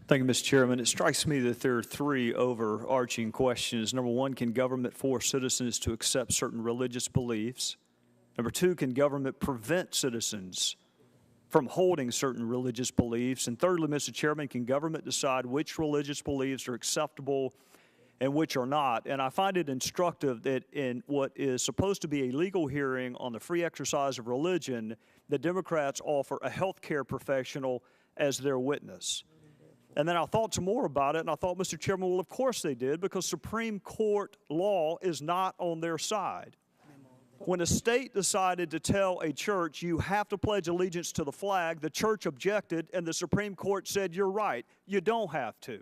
Thank you, Mr. Chairman. It strikes me that there are three overarching questions. Number one, can government force citizens to accept certain religious beliefs? Number two, can government prevent citizens from holding certain religious beliefs? And thirdly, Mr. Chairman, can government decide which religious beliefs are acceptable and which are not? And I find it instructive that in what is supposed to be a legal hearing on the free exercise of religion, the Democrats offer a healthcare professional as their witness. And then I thought some more about it, and I thought, Mr. Chairman, well, of course they did, because Supreme Court law is not on their side. When a state decided to tell a church, you have to pledge allegiance to the flag, the church objected, and the Supreme Court said, you're right, you don't have to.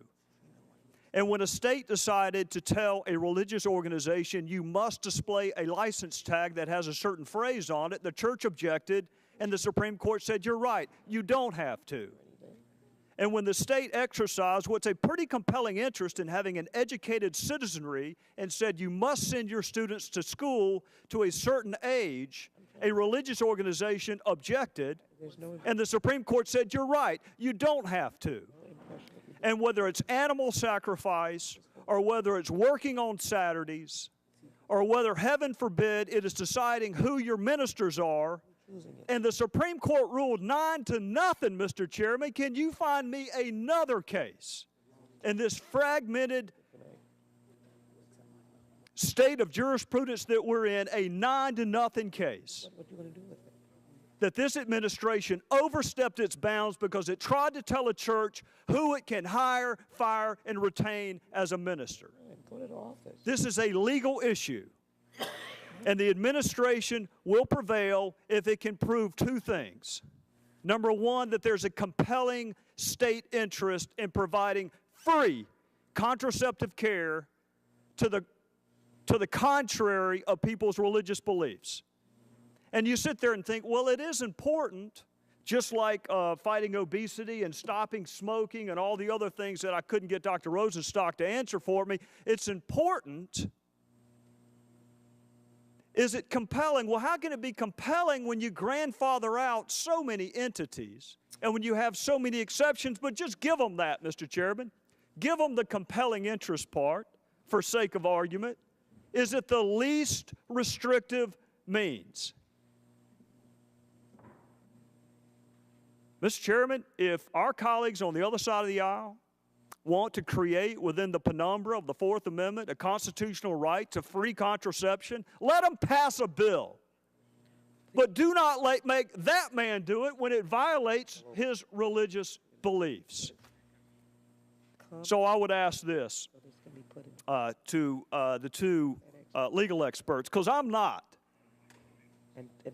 And when a state decided to tell a religious organization, you must display a license tag that has a certain phrase on it, the church objected, and the Supreme Court said, you're right, you don't have to. And when the state exercised what's a pretty compelling interest in having an educated citizenry and said you must send your students to school to a certain age, a religious organization objected, and the Supreme Court said, you're right, you don't have to. And whether it's animal sacrifice, or whether it's working on Saturdays, or whether, heaven forbid, it is deciding who your ministers are, and the Supreme Court ruled 9-0, Mr. Chairman. Can you find me another case in this fragmented state of jurisprudence that we're in, a 9-0 case, that this administration overstepped its bounds because it tried to tell a church who it can hire, fire, and retain as a minister? This is a legal issue. And the administration will prevail if it can prove two things. Number one, that there's a compelling state interest in providing free contraceptive care to the contrary of people's religious beliefs. And you sit there and think, well, it is important, just like fighting obesity and stopping smoking and all the other things that I couldn't get Dr. Rosenstock to answer for me. It's important. Is it compelling? Well, how can it be compelling when you grandfather out so many entities and when you have so many exceptions? But just give them that, Mr. Chairman. Give them the compelling interest part for sake of argument. Is it the least restrictive means? Mr. Chairman, if our colleagues on the other side of the aisle want to create within the penumbra of the Fourth Amendment a constitutional right to free contraception, let them pass a bill. But do not make that man do it when it violates his religious beliefs. So I would ask this to the two legal experts, because I'm not.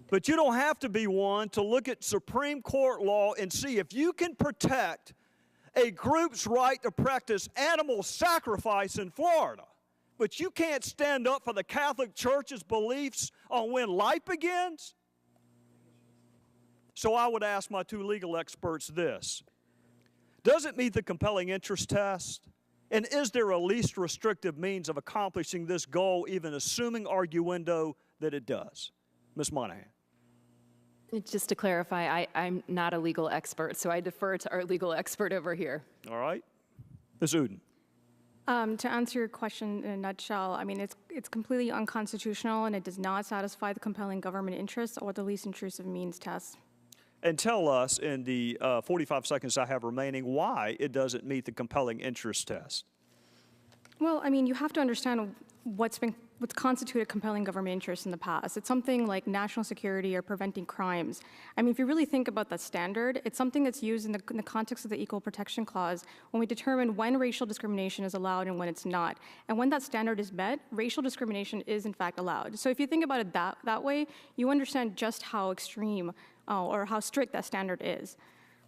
But you don't have to be one to look at Supreme Court law and see if you can protect a group's right to practice animal sacrifice in Florida, but you can't stand up for the Catholic Church's beliefs on when life begins? So I would ask my two legal experts this. Does it meet the compelling interest test? And is there a least restrictive means of accomplishing this goal, even assuming arguendo that it does? Ms. Monahan. Just to clarify, I'm not a legal expert, so I defer to our legal expert over here. All right. Ms. Uden. To answer your question in a nutshell, I mean, it's completely unconstitutional, and it does not satisfy the compelling government interest or the least intrusive means test. And tell us, in the 45 seconds I have remaining, why it doesn't meet the compelling interest test. Well, I mean, you have to understand what's constituted compelling government interest in the past. It's something like national security or preventing crimes. I mean, if you really think about that standard, it's something that's used in the context of the Equal Protection Clause when we determine when racial discrimination is allowed and when it's not. And when that standard is met, racial discrimination is in fact allowed. So if you think about it that way, you understand just how extreme or how strict that standard is.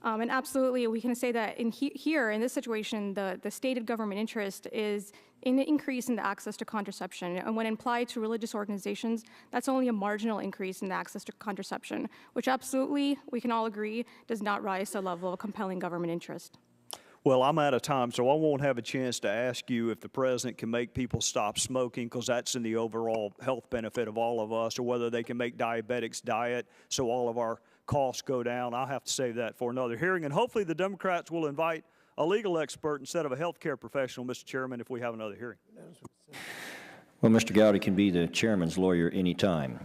And absolutely, we can say that here, in this situation, the stated government interest is in the increase in the access to contraception. And when applied to religious organizations, that's only a marginal increase in the access to contraception, which absolutely, we can all agree, does not rise to a level of compelling government interest. Well, I'm out of time, so I won't have a chance to ask you if the president can make people stop smoking, because that's in the overall health benefit of all of us, or whether they can make diabetics diet so all of our costs go down. I'll have to save that for another hearing, and hopefully the Democrats will invite a legal expert instead of a healthcare professional, Mr. Chairman, if we have another hearing. Well, Mr. Gowdy can be the chairman's lawyer anytime.